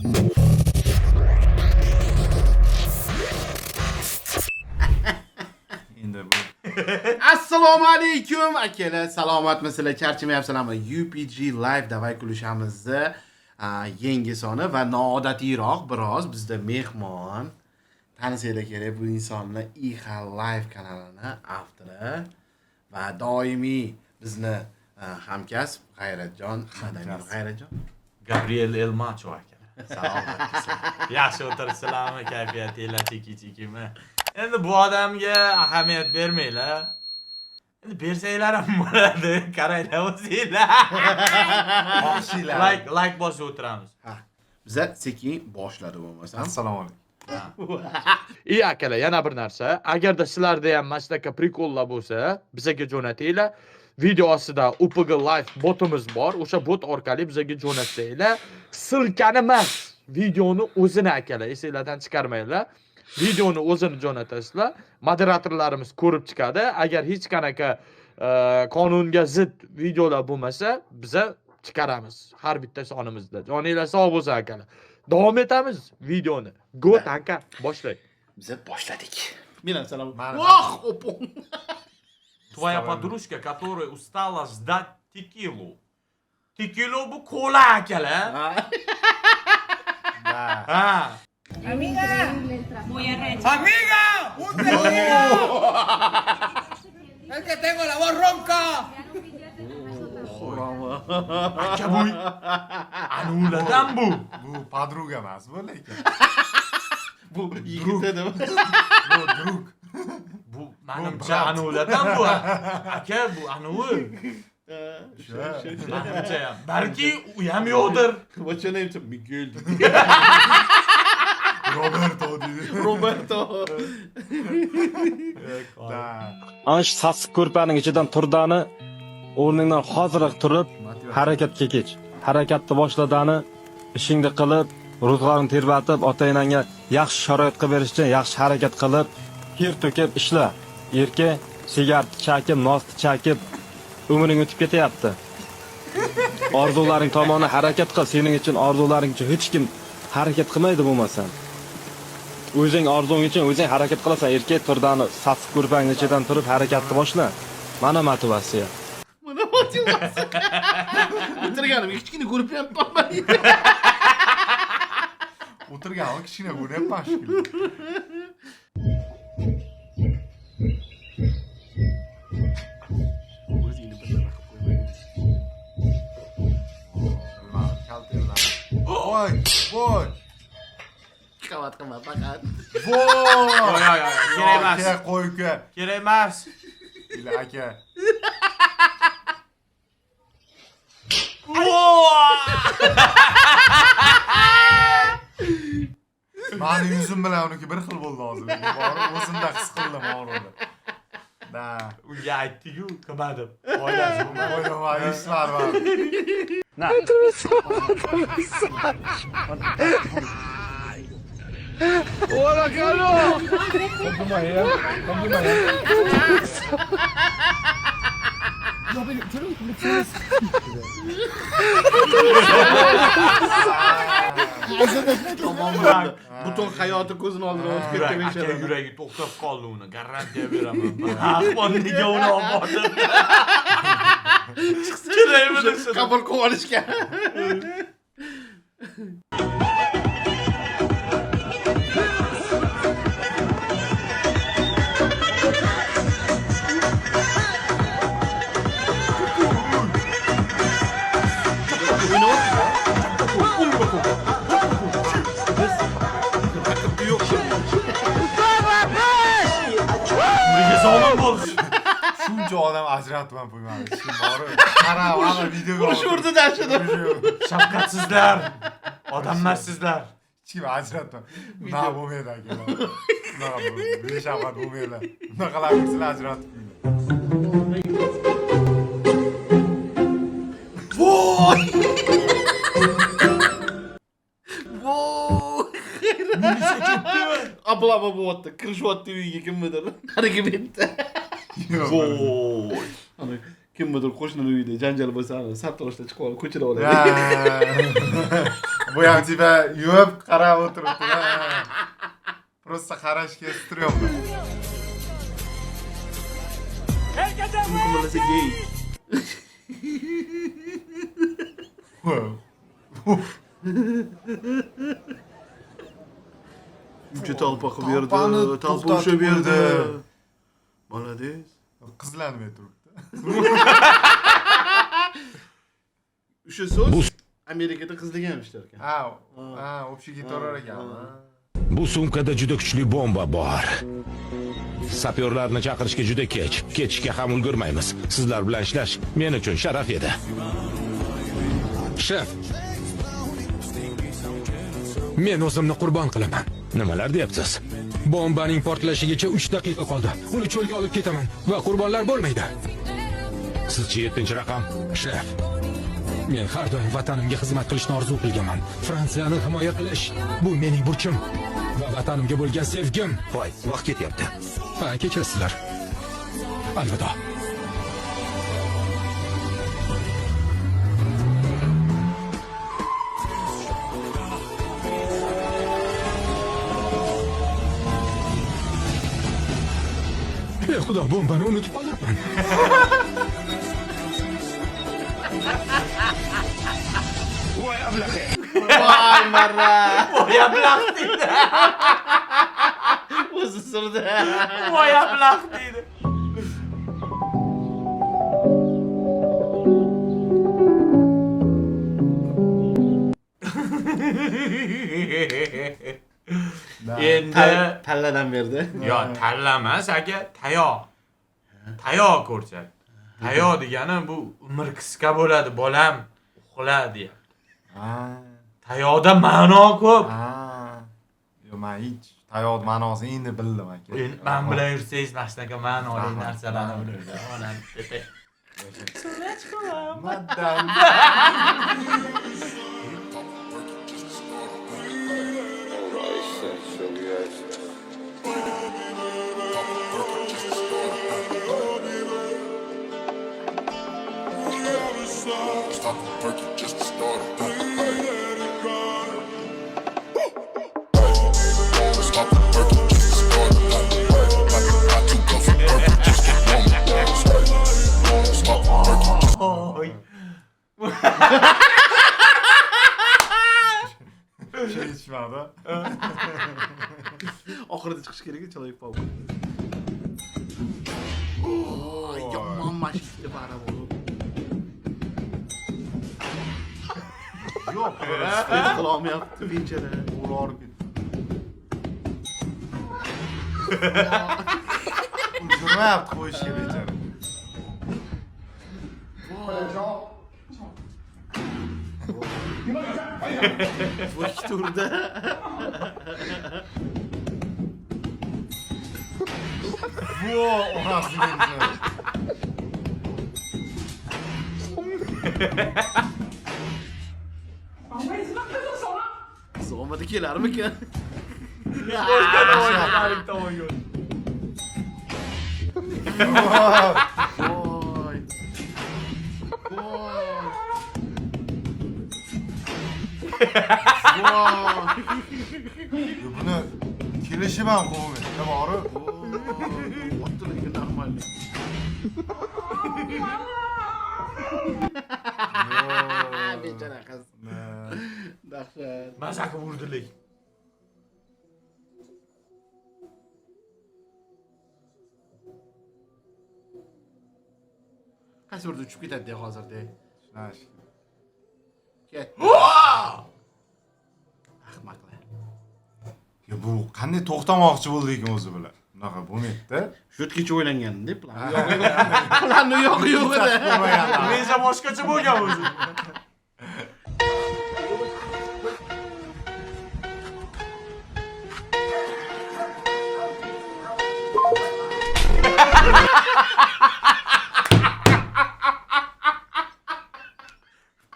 Endi bu. Assalomu alaykum akalar, salomatmisizlar? Charchamayapsizlarmi? UPG Live davay kulishamizni yangi soni va noodatiroq biroz bizda mehmon. Tanisinglar kerak bu insonni IHA Live kanalini avtori va doimiy bizni hamkasb G'ayratjon, G'ayratjon. Gabriel Elmacho aka. Salomatsizlar. Yaxshi o'tiribsizlarmi? Kayfiyatinglar chiki-chikimi? Endi bu odamga ahamiyat bermanglar. Endi bersanglar ham bo'ladi. Qaranglar o'zinglar. Like bosib o'tiramiz. Ha. Biza sekin boshladi bo'lmasam. Assalomu alaykum. akalar, yana bir narsa. Agarda sizlarda ham mana shunaqa prikollar bo'lsa, bizga jo'natinglar. Video ostida UPG Live botimiz bor. O'sha bot orqali bizga jo'natsanglar, silkani emas, videoni o'zini akalar, esingizlardan chiqarmanglar. Videoni o'zini jo'natasizlar. Moderatorlarimiz ko'rib chiqadi. Agar hech qanaqa qonunga zid videolar bo'lmasa, biza chiqaramiz har bitta sonimizda. Joninglar sog' bo'lsin akalar. Davom etamiz videoni. Go tanka, boshlang. Biza boshladik. Menam salom. Voh, opon. Твоя подружка, которая устала ждать текилу. Текилу bu kola akalar. Ha. Amiga, voy a reír. ¡Amiga! ¡Un desvío! ¡Es que tengo la voz ronca! Aka bu anulardan bu. Bu podruga emas bu lekin. Bu yigit edi. Bu drug. Bu menimcha anulardan bu. Aka bu anuvi. Menimcha ham. Balki u ham yo'qdir. What's your name? Miguel. Roberto deydi. Roberto. Da. Ana shu sassiq ko'rpaning ichidan turdani o'rningdan hozirroq turib harakatga kech. Harakatni boshladani ishingni qilib, ro'zg'oringni terbatib, ota-onangga yaxshi sharoit qilib berish uchun yaxshi harakat qilib, ter to'kib ishla. Erka sigaret chakib, nosti chakib umring o'tib ketyapti. Orzularing tomoni harakat qil. Sening uchun orzularing uchun hech kim harakat qilmaydi bo'lmasam. O'zing orzung uchun o'zing harakat qilasan. Erkak turdani sassiq ko'rpaning ichidan turib harakatni boshla. Mana motivatsiya. Mana motivatsiya. O'tirganim kichkina ko'rib yapman. O'tirgan kichkina bo'lyapman shekilli. O'zingni bir nima qilib qo'ymaydi. Voy, voy. Qavat qilma faqat. Voy. Kerak emas. Aka, qo'y uka. Kerak emas. Ila aka. Mani yuzim bilan uniki bir xil bo'ldi hozir. Borib o'zimda his qildim og'riqni. Da. Unga aytdi-ku, qilmadim. Oilasi bo'lmadi. O'ylama, eshitmadim. Butun hayoti ko'zini oldidan o'tib ketdi Aka bechora. yuragi to'xtab qoldi uni. Garantiya beraman. Ahvonniga uni olib bordim. Kerakmi? Qabul qilib olishgan. Umriga sog'lom bo'lish. Shuncha odam ajratmay qo'ymadi. Hech kim borib, qarab, ana videoga Urush urdi dashida. Shafqatsizlar. Odammassizlar. Hech kim ajratmay. Bunaqa bo'lmaydi aka. Bunaqa bo'lmaydi. Beshafqat bo'lmaydi. Bunaqalarni sizlar ajratib Voy! Voy! Milisa ketdi. Ablama bo'lyapti. Kirishyapti uyga kimnidir. Hariga bitta. Voy. Ana kimdir qo'shnining uyida janjal bo'lsa, sartaroshda chiqib olib ko'chirib oladi. Bu ham tipa yuvib qarab o'tiribdi. Просто qarashga strёmно. Kumalasa gay. Uchi talpa qilib berdi, talpa ushab berdi. Молодец. Qizlanmay turibdi. O'sha so'z Amerikada qizlagan ishlar ekan. Ha, общий gitarar ekanmi? Bu sumkada juda kuchli bomba bor. Sapyorlarni chaqirishga juda kech. Ketishga ham ulgurmaymiz. Sizlar bilan ishlash men uchun sharaf edi. Shef. Men o'zimni qurbon qilaman. Nimalar deyapsiz? Bombaning portlashigacha 3 daqiqa qoldi. Uni cho'lga olib ketaman va qurbonlar bo'lmaydi. Sizchi 7-raqam? Shef. Men har doim vatanimga xizmat qilishni orzu qilganman. Fransiyani himoya qilish bu mening burchim va vatanimga bo'lgan sevgim. Voy, vaqt ketyapti. Ha, kechirasizlar. Alvido. Xudo, bombani unutib qolibman. Voy ablahe. Voy marra. Voy ablah deydi. O'zi surdi. Voy ablah deydi. Endi Talladan berdi. yo tanlamas aka, tayoq ko'rsat. Tayoq degani bu umr qisqa bo'ladi, bolam uxla deyapti. Tayoqda ma'no ko'p. Yo, men hech tayoq ma'nosini endi bildim aka. Endi men bilan yursangiz mana shunaqa ma'noli narsalarni bilasiz. Onam tete. Maddan. Oy. Şey içmedi. Oxirida chiqish kerak человек pauк. Yomon mashina bara bo'lib. Yo'q, qilolmayapti bechara. ular ketdi. Ulgurmayapti qo'yishga bechara. Voy turda. Vo, onasining. Zo'mada kelarmikan? Boshqa tomonga, tomonga. Voy. Buni kelishim ham qilmaydi. Nima bori? O'tdi lekin normal. Bechara qiz. Dahshat. Maza qilib urdilik. Qaysi birda uchib ketadi hozirda. Shunash. Ketdi. Ahmoqlar. Ya bu qanday to'xtamoqchi bo'ldik o'zi bilan? Bunaqa bo'lmaydi-da. Shutgacha o'ylangan deb plan. Planni yo'q edi. Reja boshqacha bo'lgan o'zi.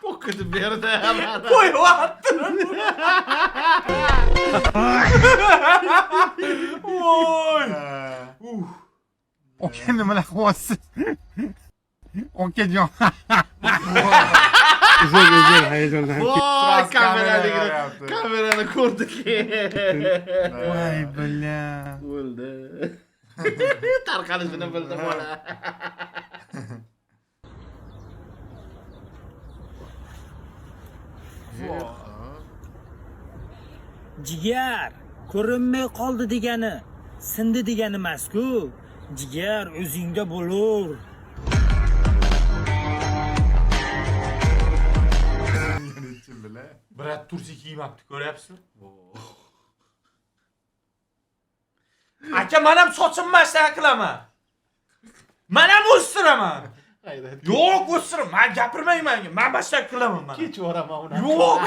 Pocket berdi. Qo'yyapti. Voy. O kendi nimalar qilyapsiz? Okajon. Uzun hayajondan. Voy, Sırası kamerani kameraga qarayapti. kamerani ko'rdik. Voy billa. O'ldi. Tarqalishini bildi bola. Jigar, ko'rinmay qoldi degani, sindi degani emas-ku. Jigar o'zingda bo'lur. Nechun billa. Brat tursi kiymabdi, ko'ryapsizmi? Aka, men ham sochimni masha qilaman. Men ham o'stiraman. Yo'q, o'stiraman. Men gapirmayman. Men masha qilaman men. Kech boraman uni. Yo'q.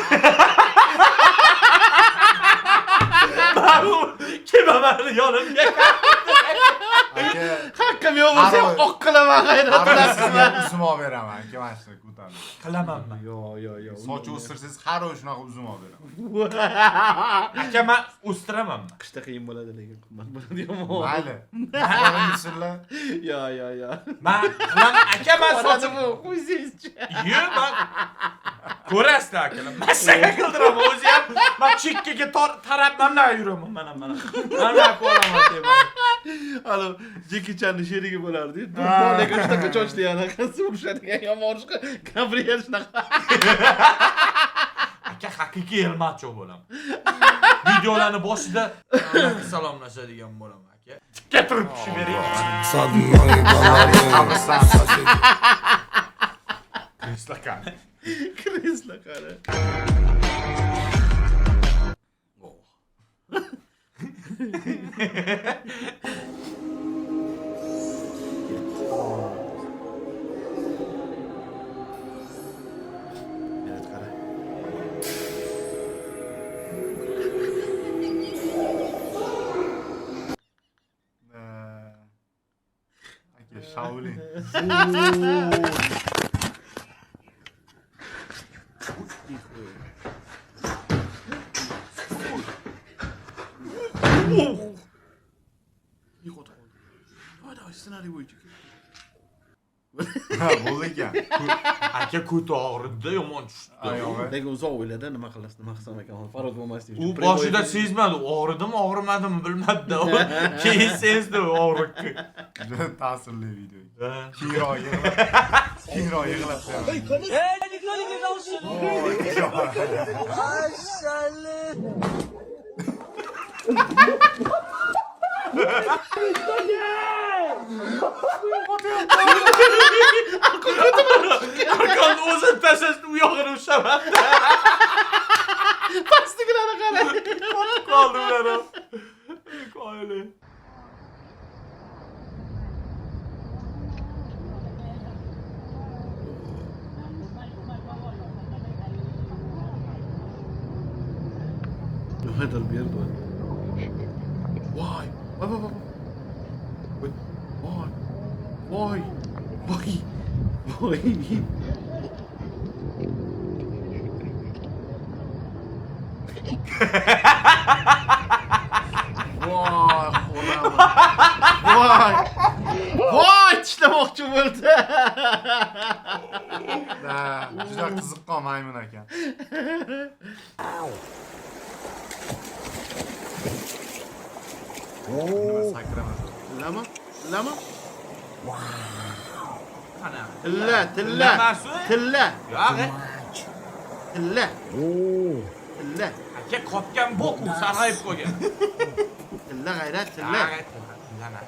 Kemaman yonimga. Aka, Haqqim yo'q bo'lsa ham oq qilaman hayrat sizga bilasizmi? uzum olib beraman. Aka, mana shu ko'taring. Qilaman men. Yo. Soch o'stirsangiz har oy shunaqa uzum olib beraman. Aka, men o'stiraman. Qishda qiyin bo'ladi lekin qimmat bo'ladi yomon. Mayli. Sizlar Yo. Men qilaman. Aka, men sochim qo'ysangiz-chi. Yo'q, men ko'rasizlar akalar. Massaga qildiraman o'zi ham. Men chekkaga tarab mana yuraman mana. Mana qo'laman deyman. Alo, Jeki Channing sherigi bo'lardi. Durmonaga shunaqa chochdi yana qansi urishadigan yomon urushqa Gabriel shunaqa. Aka, haqiqiy elmacho bo'laman. Videolarni boshida salomlashadigan bo'laman aka. Tikka turib tushib bering. Kresla qara. Evet qara. aka, Shaolin. Yo'qotib qoldi. Voy, ssenariy bo'yicha. Bo'ldi ekan. Aka, ko'ti og'ridi, yomon tushdi. Oyog'i. Lekin uzoq o'yladi, nima qilasiz, nima qilsam ekan, Farod bo'lmaslik U boshida sezmadi, og'ridimi, og'rimadimi bilmadi-da. Keyin sezdi og'riqni. Juda ta'sirli video. Ha. Keyinroq yig'lab Arkani o'zini tashlashni u yog'ini ushamadi. Pastiklari qara. Qoldi ular ham. Qoyili. Nimadir berdi. Voy. Voy, tishlamoqchi bo'ldi. Juda qiziqqon maymun ekan. Nima sakramas. Lama? Qana. Tilla. Yo'q. Tilla. Aka, qotgan bo'q u sarg'ayib qolgan. Tilla g'ayrat, tilla. Tillana.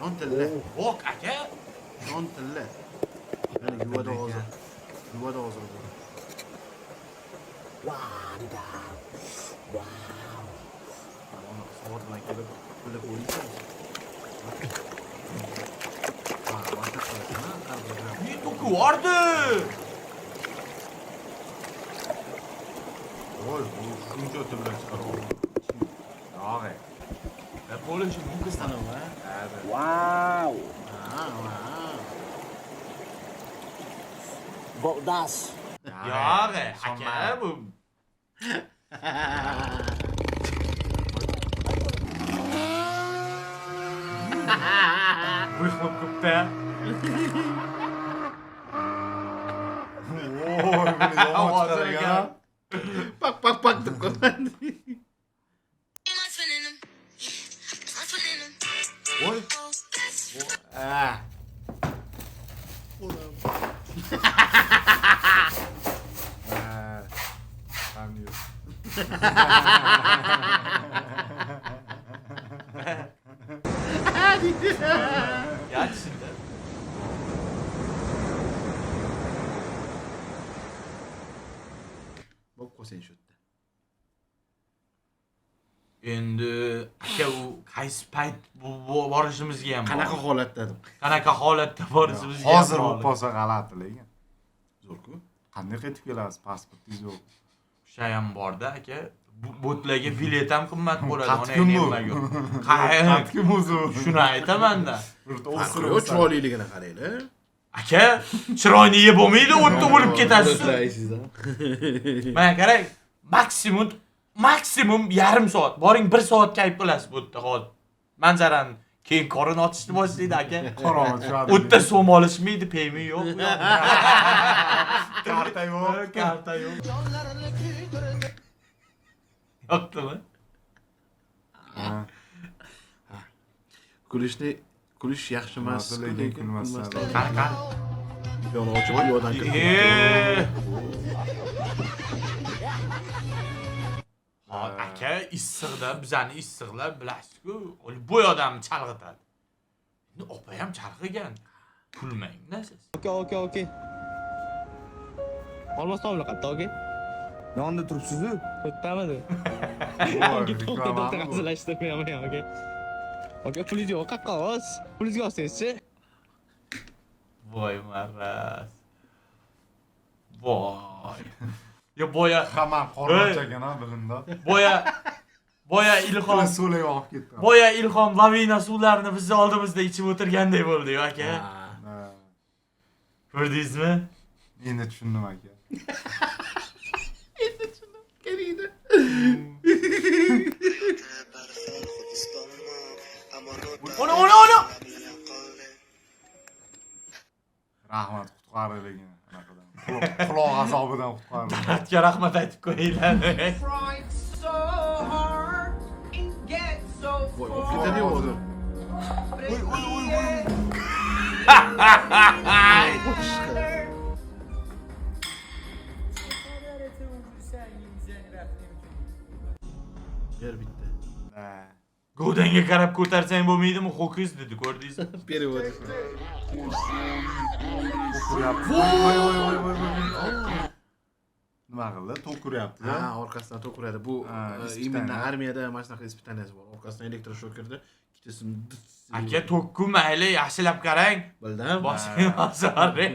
Non tilla. Bo'q aka. Non tilla. Mana yuvada hozir. Savoddan kelib, bilib o'ylaysan. Ne toku vardı? Voy, bu shuncha o'ti bilan chiqarib. Yo'q. Polish bu qizdan va. Wow. Bodas. Yo'q, aka bu. Bu xilib ko'pda. Oy, buni yomon chiqargan. Pak deb qo'yadi. Oy. Ah. Tam yo'q. Ya şimdi. Bo'p qo'ysang shu yerda. Endi aka u qaysi payt bu borishimizga ham Qanaqa holatda deb. qanaqa holatda borishimizga ham Hozir bog'liq. bo'lib qolsa g'alati lekin. Zo'r-ku. Qanday qaytib kelasiz? Pasportingiz yo'q. O'sha ham borda aka. Botlarga bilet ham qimmat bo'ladi. Qattiq kim bu? Qattiq Kim o'zi? Shuni aytaman-da. Yo, chiroyliligini qaranglar. Aka, chiroyli yeb bo'lmaydi, o'tda o'lib ketasiz. Mana qarang, maksimum yarim soat. Boring 1 soat kayf qilasiz bu yerda hozir. Manzarani keyin qorin ochishni boshlaydi aka. Qorong'i tushadi. O'tda so'm olishmaydi, paymi yo'q. Karta yo'q. Karta yo'q. Yo'qmi? Kulish yaxshi emas, lekin kulmasdan. Qanaqa? Yo'ni ochib yo'dan kirib. Aka issiqda, bizani issiqlar bilasiz-ku, boy odamni chalg'itadi. Endi opa ham chalg'igan. Kulmang-da siz. Okey. Olmos tomli qatta, okey. Yonda turibsiz-ku. O'tdamidi? To'xta, hazillashtirmayman, okey. Okey, pulingiz yo'q, qaqqos. Pulingizga olsangiz-chi? Voy maras. Voy. Yo boya Hamma qorong'ichagan bilimda. boya Ilhom So'lay olib ketdi. boya Ilhom lavina suvlarini bizni oldimizda ichib o'tirganday bo'ldi-yu aka. Ko'rdingizmi? Endi tushundim aka. Kelingdi. Ona. Rahmat qutqardi lekin anaqadan. Quloq azobidan qutqardi. Dardga rahmat aytib qo'yinglar. Voy, o'qitadi hozir. Yer bitti. Go'danga qarab ko'tarsang bo'lmaydimi? Ho'kiz dedi, ko'rdingizmi? Perevod. Voy. Nima qildi? Tok uryapti. Ha, orqasidan tok uradi. Bu imенно armiyada mana shunaqa ispitaniyasi bor. Orqasidan elektroshokerda ikkitasini Aka tokku mayli, yaxshilab qarang. bildim. Boshing og'rir.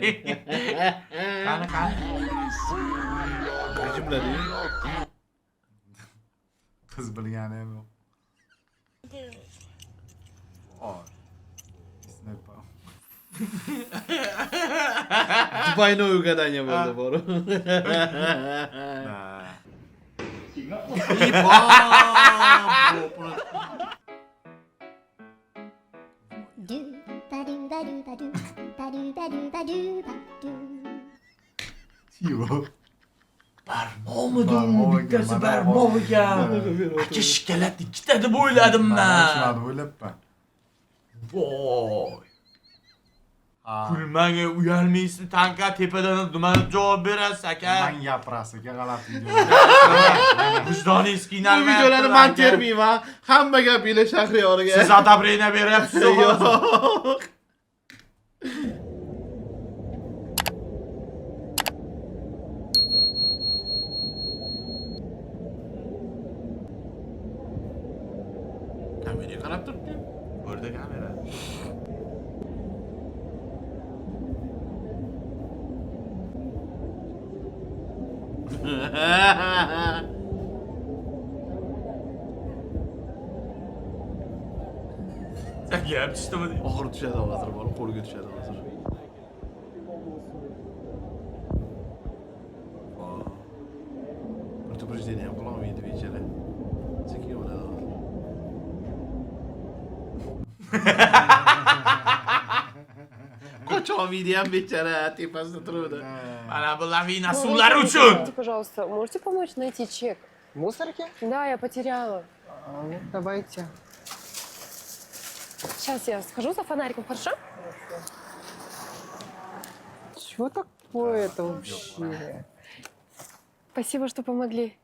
Qani. Rejimladi. Qiz bilgani ham yo'q. Oy. Sniper. Двойное угадание bo'ldi, bor. Barmoqmi bittasi barmoq ekan. Aka shikalat ikkita deb o'yladim men. Shuni o'ylabman. Voy. Kulmang, uyalmaysiz, tanka tepadan nimani javob berasiz aka? Men gapirasiga g'alati video. Vijdoningiz Bu qiynalmayapti. videolarni men termayman. Hamma gapinglar Shahriyoriga. Siz adabreyna beryapsiz hozir. Yo'q. Kameraga qarab turibdi. Ko'rdi kamera. Sen gap tushdimi? Oxiri tushadi hozir, bor, qo'lga tushadi hozir. Предупреждение ham qilolmaydi bechara. Sekin bo'ladi hozir. video ham bechara tepasida turibdi. Mana bu lavina suvlari uchun. Пожалуйста, можете помочь найти чек? В мусорке? Да, я потеряла. Ну, давайте. Сейчас я схожу за фонариком, хорошо? Чего такое-то вообще? Спасибо, что помогли.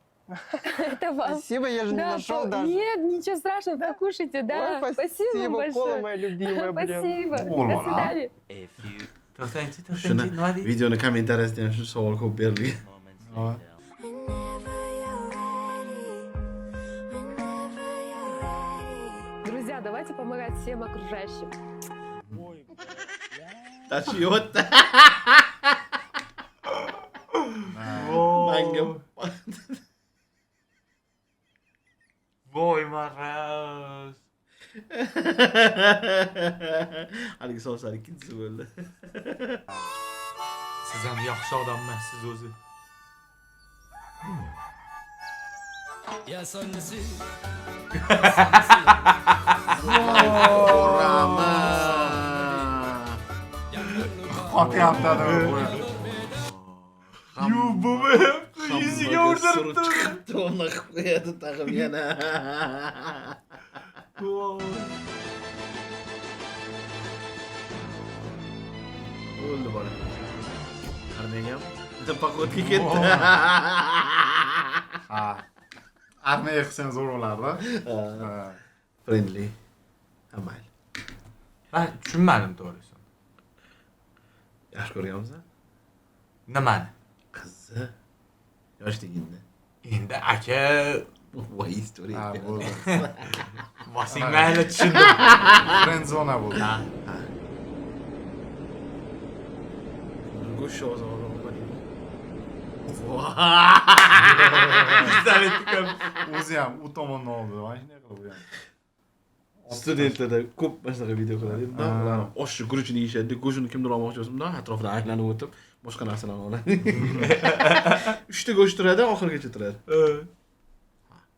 Это вам. Спасибо, я же не нашел даже. Нет, ничего страшного, покушайте, да. Ой, Спасибо кола большое. моя любимая, блин. Спасибо. Olma, До свидания. Shuni videoni kommentariyasida ham shu savol ko'p berilgan. Друзья, давайте помогать всем окружающим. Tashyapti. Manga Voy Maraz. haligi so'zlar ikkinchisi bo'ldi. Siz ham yaxshi odamsiz o'zi. Qotyaptadi bu. Yu bu yuziga urdiribdi. To'g'ri qilib qo'yadi tag'im yana. Bo'ldi bola. Armiyaga ham paxotga ketdi. Ha. Armiya qilsang zo'r bo'lardi. Friendly. Mayli. Ben tushunmadim to'g'risi. Yaxshi ko'rganmisan? Nimani? Qizni. Yoshligingda. Endi aka Voy istoriya. Ha, bo'ldi. Vasing mayli tushundim. Friend zona bo'ldi. Go'sht ozoq olmadim. O'zi ham u tomondan oldi. Mana shunday qilib ham. Studentlarda ko'p mana shunaqa video qiladi. Ular oshni guruchini yeyishadi. Go'shtni kimdir olmoqchi bo'lsa, bundan atrofida aylanib o'tib, boshqa narsalarni oladi. 3 ta go'sht turadi, oxirigacha turadi.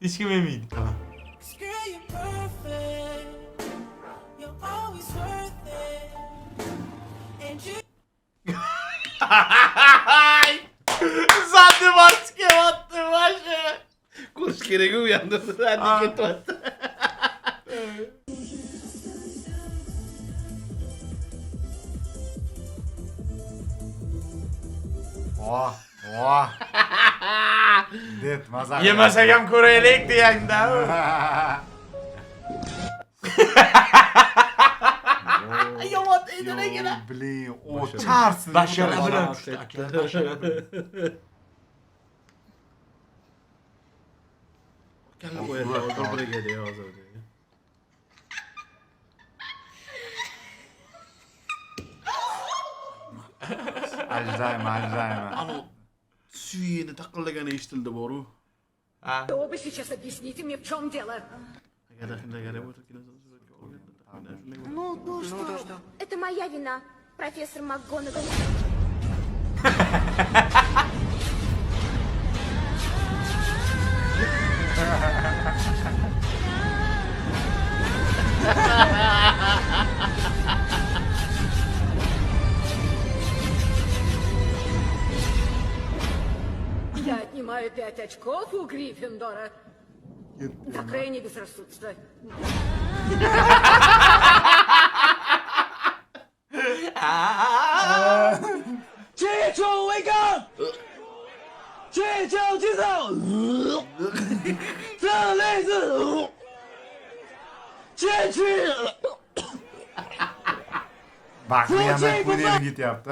Hech kim yemeydi. Zanni başka battı başı. Ko'rish kerak u yerda. Hadi ketyapti. Voh, voh. Det mazza. Yemasak ham ko'raylik deganda. Yomon deydi negina. Blin, o charsin. Bashara bilan tushdi aka. Bashara bilan. Kalla qo'yadi, o'ldirga deydi hozir. Ajrayma. Suyini taqillagani eshitildi boru. Вы бы сейчас объясните мне, в чем дело. Ну что? Это моя вина, профессор МакГонагал. Я отнимаю 5 очков у Гриффиндора. Да крайне безрассудство. Chicho, wake up! Chicho, 起手！这类似，进去。 Bakli ham qo'yib ketyapti.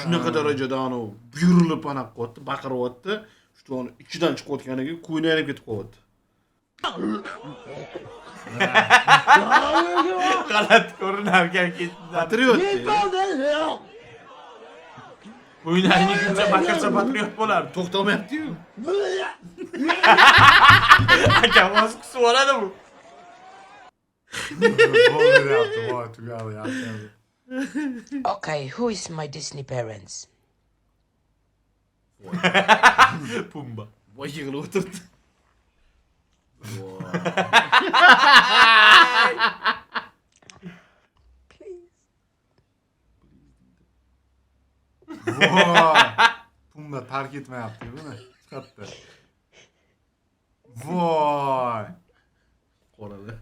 Shunaqa darajada anu buyurilib anaqa qilyapti, baqiryapti. Shu uni ichidan chiqayotganiga ko'ngli aylanib ketib qolyapti. G'alati ko'rinarkan ketdi. Patriot. O'ynayni kuncha baqirsa patriot bo'lardi. To'xtamayapti-yu. Aka o'z qisib oladi bu. Bo'lyapti, voy tugadi yaxshi. Okay, who is my Disney parents? Pumba. Voy yig'ilib o'tirdi. Voy. Pumba tark etmayapti buni. Chiqatdi. Voy. Qorada.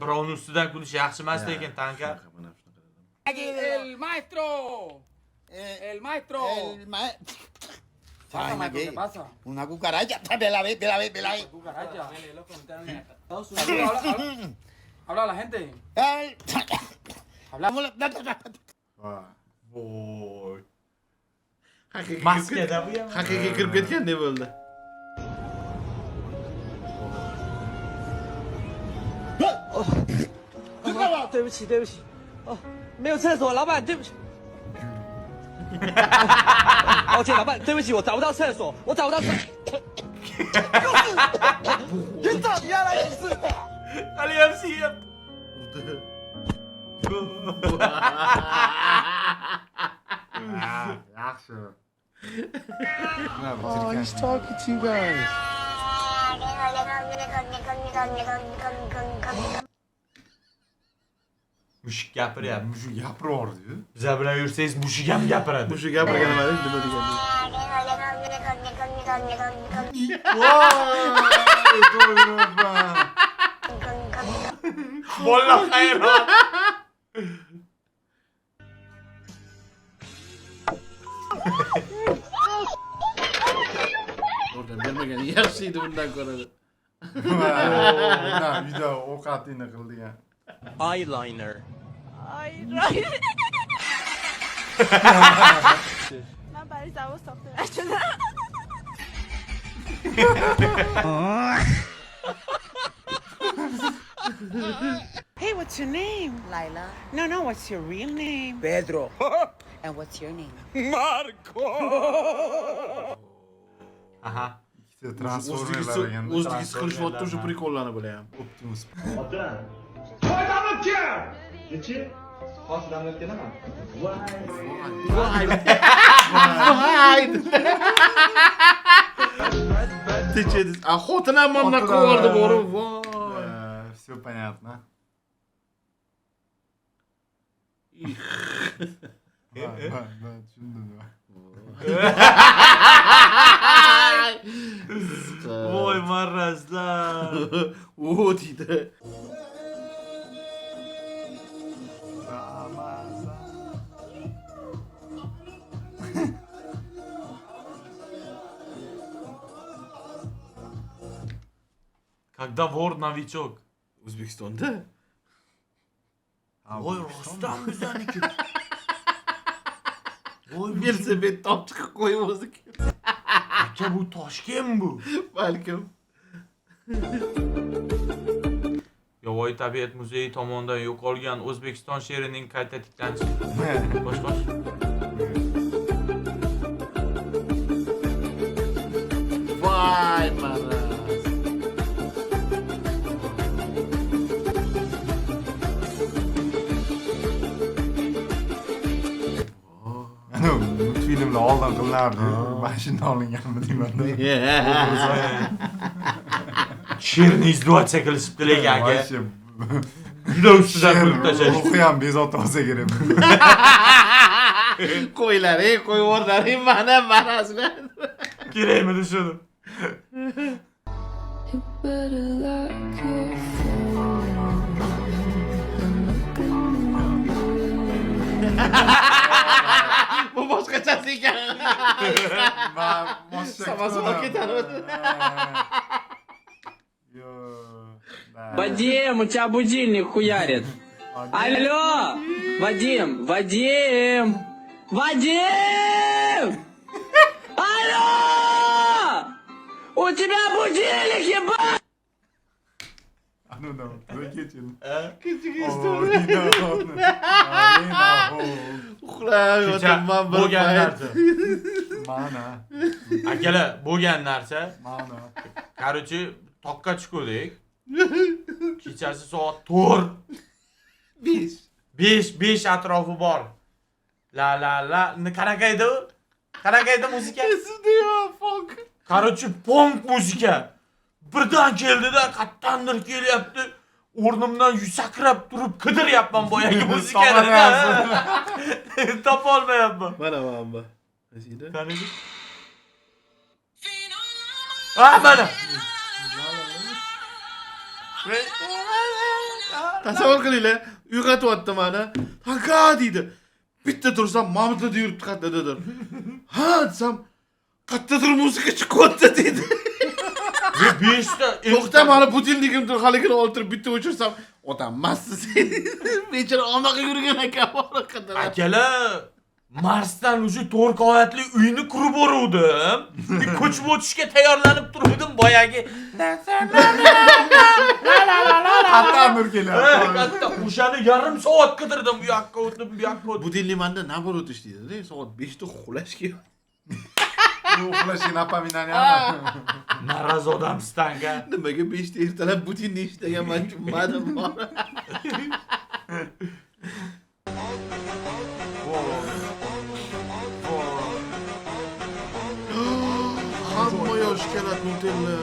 Birovning ustidan kulish yaxshi emas lekin tanka. El maestro. El maestro. ¿Qué pasa? Una cucaracha. Vela, vela, vela. Cucaracha. Habla a la gente. Habla. Voy. Maskada bu ham. Haqiqiy kirib ketganday bo'ldi.对不起，对不起。哦，没有厕所，老板，对不起。抱歉，老板，对不起，我找不到厕所，我找不到厕。院长，你要来一次。 Kalian siap. Yaxshi. Oh, he's talking to you guys. Mushuk gapiryapti. Mushuk gapiraverdi-yu. Biza bilan yursangiz mushuk ham gapiradi. Mushuk gapirgan emas, nima degandi? Voy, to'g'riman. Bolalar hayron. Oradan bermagan yaxshi edi bundan ko'ra. Bundan uyda ovqatini qildigan. Eyeliner. Ben bari zavur soktum. Açın. Hey, what's your name? Layla. No, what's your real name? Pedro. And what's your name? Marco. Aha. İkisi transformerlar ekan. O'zligisi qilishyapti o'sha prikollarni bilayam. Optimus. Techediz. A xotin ham mana qo'rdi borib. Voy. Все понятно. Ben tushundim. Voy marrazlar. O deydi. Когда вор новичок? O'zbekistonda. Voy rostdan bizaniki. Voy Velosiped top chiqib qo'yib o'zi. Aka bu Toshkent bu. Balkim. Yovvoyi tabiat muzeyi tomonidan yo'qolgan O'zbekiston she'rining qayta tiklanishi. Bosh. Voy maraz. Ana multfilmlar oldin qilinardi. Mashina olinganmi deymanda. She'rni izduvasiya qilishibdi lekin aka. Вообще. Juda ustidan kulib tashlash. Ruhi ham bezovta bo'lsa kerak. Qo'ylar, qo'yvorlar, mana marazlar. Kerakmi tushundim. Bu boshqachasi ekan. Samosvol ketadi. Вадим, у тебя будильник хуярит. Алло! Вадим! Вадим! Вадим! Алло! У тебя будильник, ебать! Anu da, keçin. Kichik Uxlar, o'tirman bo'lgan narsa. Mana. Akalar, bo'lgan narsa. Mana. Короче, toqqa chiqdik. Kechasi soat 4. 5 atrofi bor. La. Qanaqaydi muzika? Funk. Короче, punk muzika. Birdan keldi-da, qayerdandir kelyapti. o'rnimdan sakrab turib qidiryapman boyagi muzikani. Topa olmayapman. Mana bu. Nasida? Tanidi? Ha, mana. Tasavvur qilinglar, uyg'otyapti mani. "Taka" deydi. Bitta tursam, Mamutda yuribdi qattadadir. "Ha" desam, "Qattadir musiqa chiqyapti" deydi. 5 ta. To'xta, mani budilnigimdir, haligini oltirib bitta o'chirsam, "Otam massiz" deydi. Bechora onaqa yurgan ekan bor qadar. Akalar, Marsdan o'sha 4 qavatli uyni qurib boruvdim. Ko'chib o'tishga tayyorlanib turdim boyagi. Qattan nur kelyapti. Katta o'shani yarim soat qidirdim, bu yoqqa o'tib, bu yoqqa o'tib. Budilnimanda nabor o'tish deydi. Soat 5 da uxlash kerak. Uxlashga napominaniyami? Naraz odamsiz aka. Nimaga 5 da ertalab budilni ishtagan men tushunmadim. Hamma yosh keladi Nutella.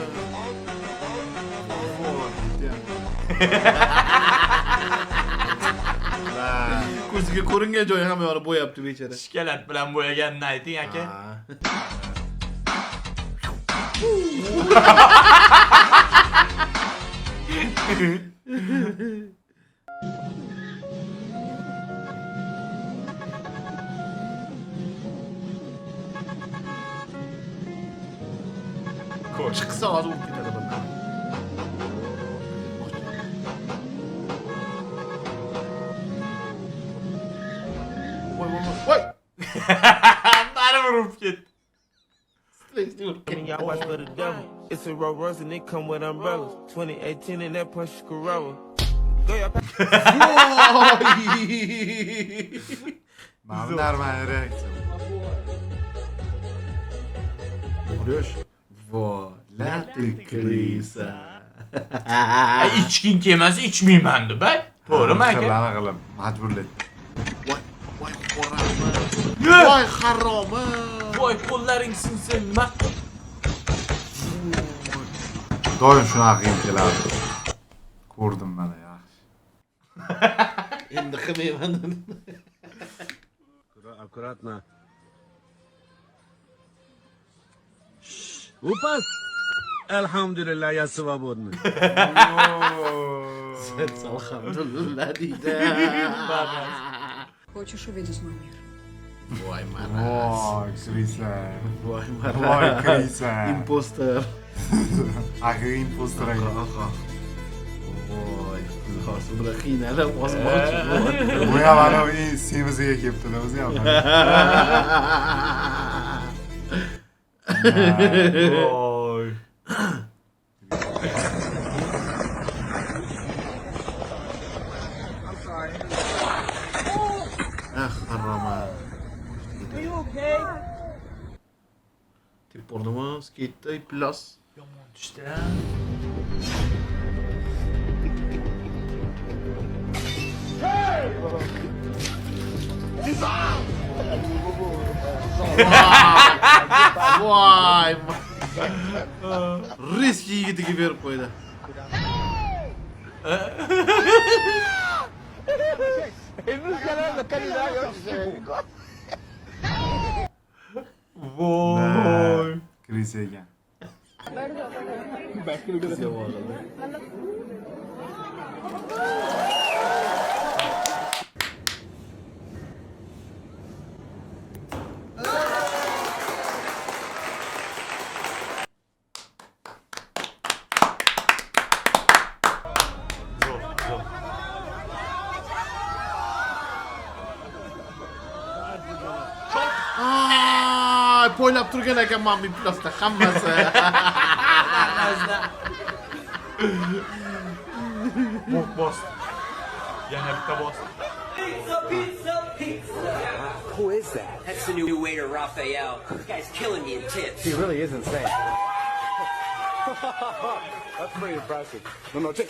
Ko'ziga ko'ringan joyi hamma yoqni bo'yapti bechora. Shikalat bilan bo'yaganini ayting aka. Chiqsa hozir o'tib ketadi bundan. Voy. Baribir urib ketdi. Y'all watch for the devil. It's a Rolls Royce and they come with umbrellas. 2018 in that Porsche Corolla. Go your Normal reaksiya. O'rish. Voy, latrikrisa. İçkin kelmasa içmeyman deb, to'g'rimi aka? Sirlarni qilib majburlaydi. Voy qorami. Voy haromi. Voy qo'llaring sinsin, nima? Doim shunaqa qiyin keladi. Ko'rdim mana yaxshi. Endi qilmayman. Аккуратно. Упас. Alhamdulillah, я свободный. Alhamdulillah deydi. Хочешь увидеть мой мир? Voy maraz. Voy, krisa. Voy maraz. Voy, krisa. Imposter. Axir impostor ekan. Voy, hozir buni qiynalib osmoqchi bo'ldi. Bu ham ana semiziga kelibdi-da o'zi ham. Voy. Haroma. Tip bordimi? Skate plus. Yomon tushdi. Voy. Risk yigitiga berib qo'ydi. Voy. Krisa ekan. Poylab turgan ekan Mami Plus'da hammasi. Bok boss. Yana bitta boss. Who is that? That's the new waiter, Raphael. This guy's killing me in tips. He really is insane. That's pretty impressive. No, check.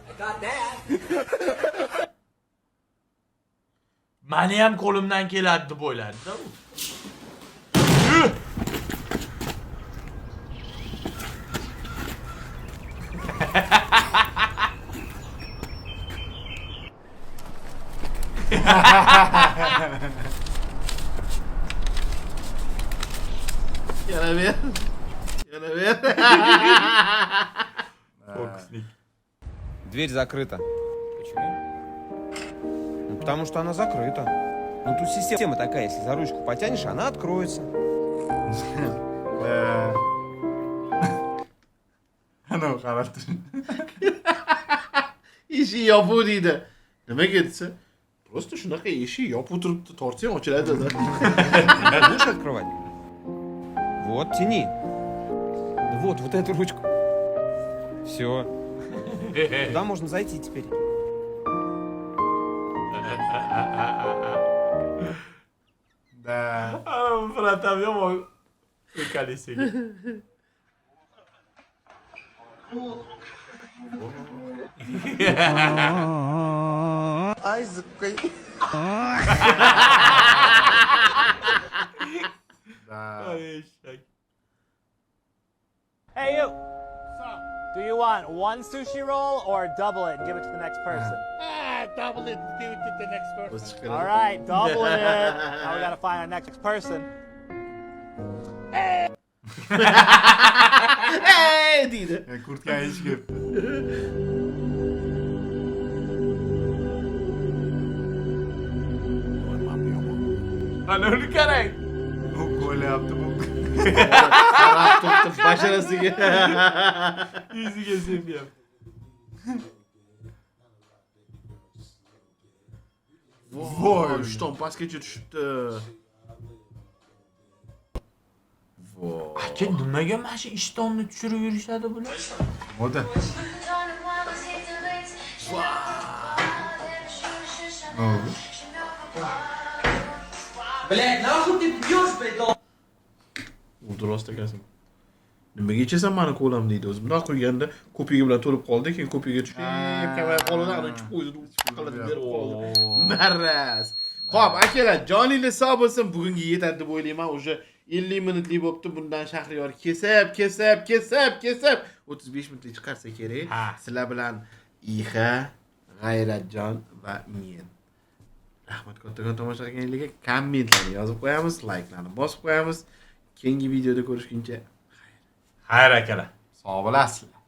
I got that. Mani ham qo'limdan keladi deb o'yladi-da u. Yana ver. Yana ver. Fokuslik. Дверь закрыта. Почему? Ну, потому что она закрыта. Ну, тут система такая, если за ручку потянешь, она откроется. Ana qarab tur. Eshik yopiq deydi. Nimaga desa, просто shunaqa eshik yopib turibdi, tortsang ochiladi. Будешь открывать? Вот, тяни. Вот эту ручку. Все. Туда можно зайти теперь. Da. Fırat'ım yomon. Kalesiga. Ay zıkkay. Ay eşek. Hey, you! Do you want one sushi roll or double it and give it to the next person? Double it, give it to the next person. All right, double it. Now we gotta find our next person. Hey deydi. Kurtga ish kelibdi. Ana uni qarang. U qo'lyapti bu. Qarab turibdi basharasiga. Yuziga sepyapti. Voy, ishton pastgacha tushibdi. Voy. Aka nimaga mana shu ishtonni tushirib yurishadi bular? Moda. Блядь, нахуй ты пьешь, блядь, Udi rost ekansan. Nimaga ichasan mani qo'lim deydi o'zi. Bundoq qo'yganda ko'piga bilan to'lib qoldi, keyin ko'piga tushib, kamayib qoldi, ana ichib qo'ydi, qilib berib qoldi. Maras. Xo'p, akalar, joningiz sog' bo'lsin. Bugungi yetadi deb o'ylayman. O'sha 50 minutlik bo'pti. Bundan Shahriyor kesib 35 minutlik chiqarsa kerak. Sizlar bilan Ixa, G'ayratjon va men. Rahmat kattakon tomosha qilganingizga. Kommentlarni yozib qo'yamiz, like'larni bosib qo'yamiz. Keyingi videoda ko'rishguncha Xayr akalar. Sog' bo'lasizlar.